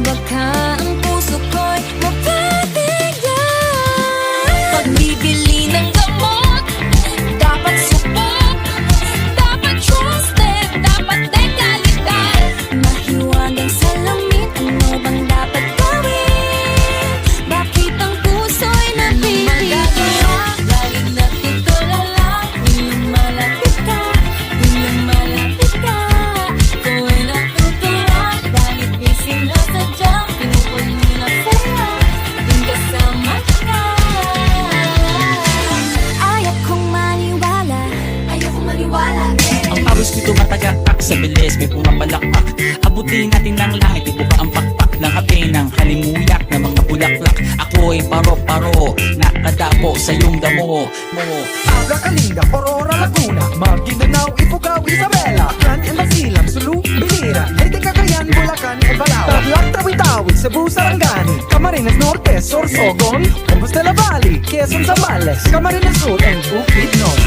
baka ang puso ko'y mapabigyan. Pagbibili ng gamot, dapat supot, dapat trusted, dapat dekalidad. Mahiwagang salamin, ano bang dapat gawin? Bakit ang puso'y napipigil? Lagi natin tulala, yung malapit ka, yung malapit ka. Ako'y natutuwa, dahil di sinasadya, pinupunin na saya, yung kasama ka. Ayaw kong maniwala, ayaw kong maniwala. Ang pawis ko'y tumatagaktak sa bilis, may pumapalakpak. Abutin natin ng langit, ibuka ang pakpak ng api ng halimuyak na mga bulaklak. Ako'y paro-paro, nakadapo sa iyong damo mo. Abra Kalinga, Aurora, Laguna, Maguindanao, Ifugao, Isabela, Gran and Basilan, Sulu, Binira, Leyte, Cagayan, Bulacan, and Balao, Tarlac, Tawi-Tawi, Cebu, Sarangani, Camarines Norte, Sorsogon, Compostela Valley, Quezon, Zambales, Camarines Sur, and Bukidnon.